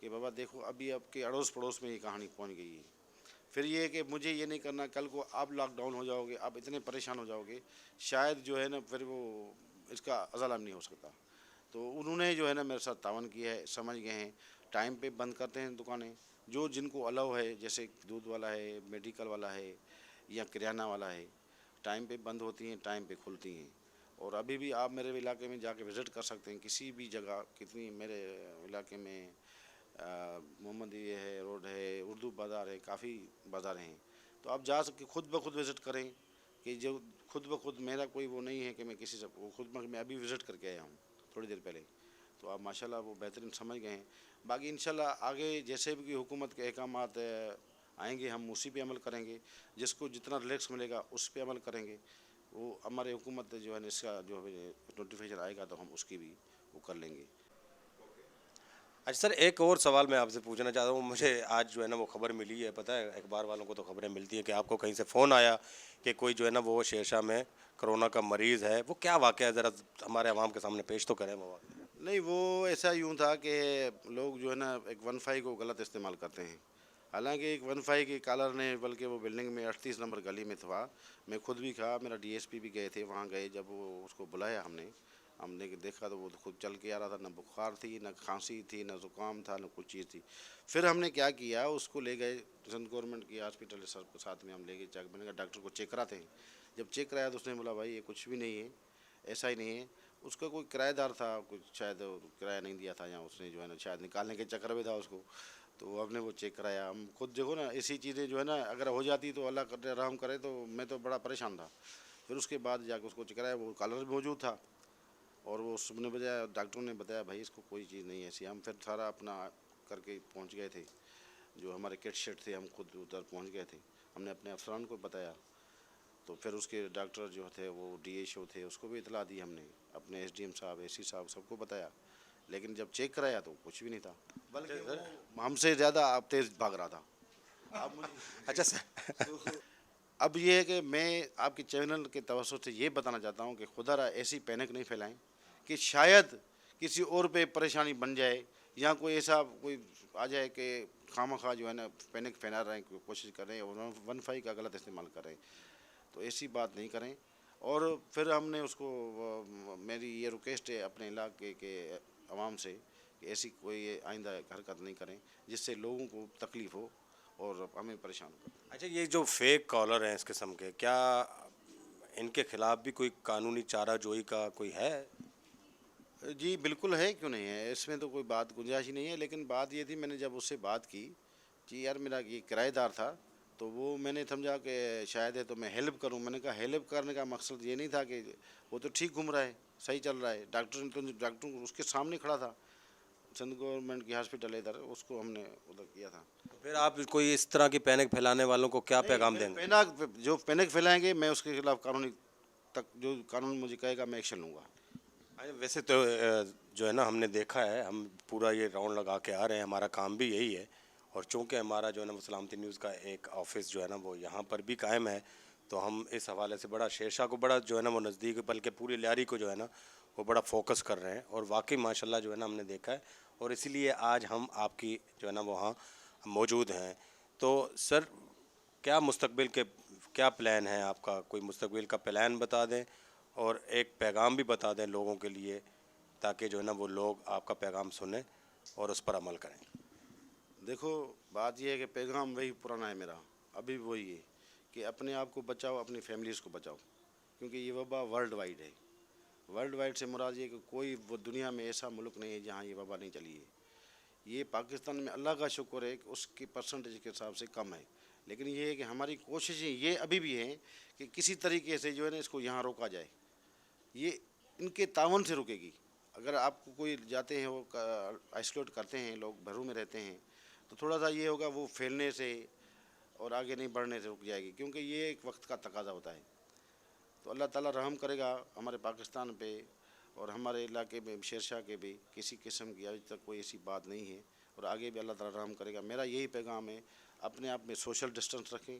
کہ بابا دیکھو ابھی آپ کے اڑوس پڑوس میں یہ کہانی پہنچ گئی ہے. پھر یہ ہے کہ مجھے یہ نہیں کرنا کل کو آپ لاک ڈاؤن ہو جاؤ گے, آپ اتنے پریشان ہو جاؤ گے, شاید جو ہے نا پھر وہ اس کا ازالہ نہیں ہو سکتا. تو انہوں نے جو ہے نا میرے ساتھ تعاون کیا ہے, سمجھ گئے ہیں. ٹائم پہ بند کرتے ہیں دکانیں, جو جن کو الاؤ ہے, جیسے دودھ والا ہے, میڈیکل والا ہے یا کریانہ والا ہے, ٹائم پہ بند ہوتی ہیں, ٹائم پہ کھلتی ہیں. اور ابھی بھی آپ میرے علاقے میں جا کے وزٹ کر سکتے ہیں, کسی بھی جگہ. کتنی میرے علاقے میں محمد یہ ہے روڈ ہے, اردو بازار ہے, کافی بازار ہیں. تو آپ جا سکتے خود بخود وزٹ کریں, کہ جو خود بخود میرا کوئی وہ نہیں ہے کہ میں کسی سے خود میں ابھی وزٹ کر کے آیا ہوں تھوڑی دیر پہلے. تو آپ ماشاءاللہ وہ بہترین سمجھ گئے ہیں. باقی انشاءاللہ آگے جیسے بھی حکومت کے احکامات آئیں گے ہم اسی پہ عمل کریں گے. جس کو جتنا ریلیکس ملے گا اس پہ عمل کریں گے. وہ ہمارے حکومت جو ہے اس کا جو نوٹیفیکیشن آئے گا تو ہم اس کی بھی وہ کر لیں گے. اچھا سر, ایک اور سوال میں آپ سے پوچھنا چاہتا ہوں. مجھے آج جو ہے نا وہ خبر ملی ہے, پتہ ہے اخبار والوں کو تو خبریں ملتی ہیں کہ آپ کو کہیں سے فون آیا کہ کوئی جو ہے نا وہ شیرشاہ میں کرونا کا مریض ہے. وہ کیا واقعہ ہے, ذرا ہمارے عوام کے سامنے پیش تو کریں وہ واقعہ. نہیں, وہ ایسا یوں تھا کہ لوگ جو ہے نا ایک 1-5 کو غلط استعمال کرتے ہیں. حالانکہ ایک 1-5 کے کالر نے, بلکہ وہ بلڈنگ میں 38 نمبر گلی میں تھا. میں خود بھی تھا, میرا ڈی ایس پی بھی گئے تھے وہاں. گئے جب وہ اس کو بلایا ہم نے دیکھا تو وہ خود چل کے آ رہا تھا. نہ بخار تھی, نہ کھانسی تھی, نہ زکام تھا, نہ کچھ چیز تھی. پھر ہم نے کیا کیا, اس کو لے گئے سندھ گورنمنٹ کی ہاسپٹل ساتھ میں. ہم لے گئے, میں نے کہا ڈاکٹر کو چیک کراتے ہیں. جب چیک کرایا تو اس نے بولا بھائی یہ کچھ بھی نہیں ہے, ایسا ہی نہیں ہے. اس کا کوئی کرایہ دار تھا, کچھ شاید کرایہ نہیں دیا تھا, یا اس نے جو ہے نا شاید نکالنے کے چکر میں تھا اس کو. تو ہم نے وہ چیک کرایا. ہم خود دیکھو نا, ایسی چیزیں جو ہے نا اگر ہو جاتی تو اللہ کرے رحم کرے, تو میں تو بڑا پریشان تھا. پھر اس کے بعد جا کے اس کو چیک کرایا, وہ کالر بھی موجود تھا. اور وہ سب نے بتایا, ڈاکٹروں نے بتایا بھائی اس کو کوئی چیز نہیں ایسی. ہم پھر سارا اپنا کر کے پہنچ گئے تھے, جو ہمارے کٹ شیٹ تھے ہم خود ادھر پہنچ گئے تھے. ہم نے اپنے افسران کو بتایا. تو پھر اس کے ڈاکٹر جو تھے وہ ڈی ایچ او تھے, اس کو بھی اطلاع دی ہم نے. اپنے ایس ڈی ایم صاحب, اے سی صاحب, سب کو بتایا. لیکن جب چیک کرایا تو کچھ بھی نہیں تھا, بلکہ وہ ہم سے زیادہ آپ تیز بھاگ رہا تھا. اچھا سر, اب یہ ہے کہ میں آپ کے چینل کے توسط سے یہ بتانا چاہتا ہوں کہ خدا را ایسی پینک نہیں پھیلائیں کہ شاید کسی اور پہ پریشانی بن جائے, یا کوئی ایسا کوئی آ جائے کہ خواہ مخواہ جو ہے نا پینک پھیلا رہے ہیں, کوشش کر رہے ہیں, اور 1-5 کا غلط استعمال کر رہے ہیں. تو ایسی بات نہیں کریں. اور پھر ہم نے اس کو, میری یہ ریکویسٹ ہے اپنے علاقے کے عوام سے کہ ایسی کوئی آئندہ حرکت نہیں کریں جس سے لوگوں کو تکلیف ہو اور ہمیں پریشان ہو. اچھا یہ جو فیک کالر ہیں اس قسم کے, کیا ان کے خلاف بھی کوئی قانونی چارہ جوئی کا کوئی ہے؟ جی بالکل ہے, کیوں نہیں ہے, اس میں تو کوئی بات گنجائش ہی نہیں ہے. لیکن بات یہ تھی, میں نے جب اس سے بات کی جی یار میرا یہ کرایہ دار تھا, تو وہ میں نے سمجھا کہ شاید ہے تو میں ہیلپ کروں. میں نے کہا ہیلپ کرنے کا مقصد یہ نہیں تھا کہ وہ تو ٹھیک گھوم رہا ہے, صحیح چل رہا ہے. ڈاکٹر اس کے سامنے کھڑا تھا, سندھ گورنمنٹ کی ہاسپٹل ہے ادھر, اس کو ہم نے ادھر کیا تھا. پھر آپ کوئی اس طرح کی پینک پھیلانے والوں کو کیا پیغام دیں گے؟ جو پینک پھیلائیں گے میں اس کے خلاف قانونی تک, جو قانون مجھے کہے گا میں ایکشن لوں گا. ویسے تو جو ہے نا ہم نے دیکھا ہے, ہم پورا یہ راؤنڈ لگا کے آ رہے ہیں, ہمارا کام بھی یہی ہے. اور چونکہ ہمارا جو ہے نا وہ سلامتی نیوز کا ایک آفس جو ہے نا وہ یہاں پر بھی قائم ہے, تو ہم اس حوالے سے بڑا شیرشاہ کو بڑا جو ہے نا وہ نزدیک, بلکہ پوری لیاری کو جو ہے نا وہ بڑا فوکس کر رہے ہیں. اور واقعی ماشاءاللہ جو ہے نا ہم نے دیکھا ہے, اور اسی لیے آج ہم آپ کی جو ہے نا وہاں موجود ہیں. تو سر کیا مستقبل کے کیا پلان ہیں آپ کا؟ کوئی مستقبل کا پلان بتا دیں, اور ایک پیغام بھی بتا دیں لوگوں کے لیے, تاکہ جو ہے نا وہ لوگ آپ کا پیغام سنیں اور اس پر عمل کریں. دیکھو بات یہ ہے کہ پیغام وہی پرانا ہے میرا, ابھی وہی ہے کہ اپنے آپ کو بچاؤ, اپنی فیملیز کو بچاؤ. کیونکہ یہ وبا ورلڈ وائڈ ہے. ورلڈ وائڈ سے مراد یہ کہ کوئی وہ دنیا میں ایسا ملک نہیں ہے جہاں یہ وبا نہیں چلی ہے. یہ پاکستان میں اللہ کا شکر ہے کہ اس کی پرسنٹیج کے حساب سے کم ہے. لیکن یہ ہے کہ ہماری کوششیں یہ ابھی بھی ہیں کہ کسی طریقے سے جو ہے نا اس کو یہاں روکا جائے. یہ ان کے تعاون سے رکے گی. اگر آپ کو کوئی جاتے ہیں, وہ آئسولیٹ کرتے ہیں, لوگ گھروں میں رہتے ہیں, تو تھوڑا سا یہ ہوگا وہ پھیلنے سے اور آگے نہیں بڑھنے سے رک جائے گی, کیونکہ یہ ایک وقت کا تقاضا ہوتا ہے. تو اللہ تعالیٰ رحم کرے گا ہمارے پاکستان پہ, اور ہمارے علاقے میں شیرشاہ کے بھی کسی قسم کی ابھی تک کوئی ایسی بات نہیں ہے, اور آگے بھی اللہ تعالیٰ رحم کرے گا. میرا یہی پیغام ہے, اپنے آپ میں سوشل ڈسٹنس رکھیں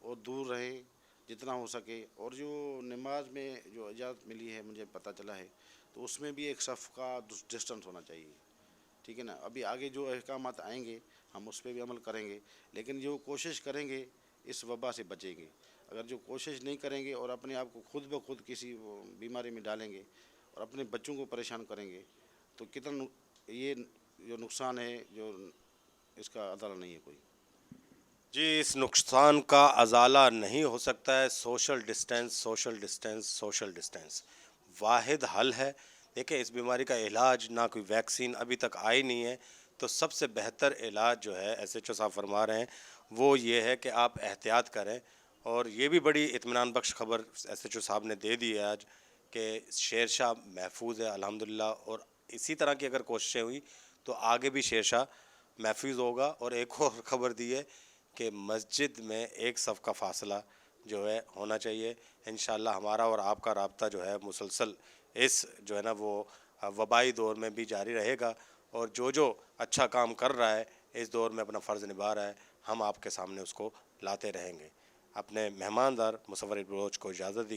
اور دور رہیں جتنا ہو سکے. اور جو نماز میں جو اجازت ملی ہے, مجھے پتہ چلا ہے, تو اس میں بھی ایک صف کا ڈسٹنس ہونا چاہیے. ٹھیک ہے نا. ابھی آگے جو احکامات آئیں گے ہم اس پہ بھی عمل کریں گے، لیکن جو کوشش کریں گے اس وبا سے بچیں گے. اگر جو کوشش نہیں کریں گے اور اپنے آپ کو خود بخود کسی بیماری میں ڈالیں گے اور اپنے بچوں کو پریشان کریں گے تو کتنا یہ جو نقصان ہے جو اس کا ازالہ نہیں ہے کوئی. جی، اس نقصان کا ازالہ نہیں ہو سکتا ہے. Social distance, social distance, social distance واحد حل ہے. دیکھیں اس بیماری کا علاج نہ کوئی ویکسین ابھی تک آئی نہیں ہے، تو سب سے بہتر علاج جو ہے ایس ایچ او صاحب فرما رہے ہیں وہ یہ ہے کہ آپ احتیاط کریں. اور یہ بھی بڑی اطمینان بخش خبر ایس ایچ او صاحب نے دے دی ہے آج کہ شیر شاہ محفوظ ہے الحمدللہ. اور اسی طرح کی اگر کوششیں ہوئی تو آگے بھی شیر شاہ محفوظ ہوگا. اور ایک اور خبر دی ہے کہ مسجد میں ایک صف کا فاصلہ جو ہے ہونا چاہیے. انشاءاللہ ہمارا اور آپ کا رابطہ جو ہے مسلسل اس جو ہے نا وہ وبائی دور میں بھی جاری رہے گا. اور جو اچھا کام کر رہا ہے اس دور میں اپنا فرض نبھا رہا ہے ہم آپ کے سامنے اس کو لاتے رہیں گے. اپنے مہماندار مصور بلوچ کو اجازت دیجیے.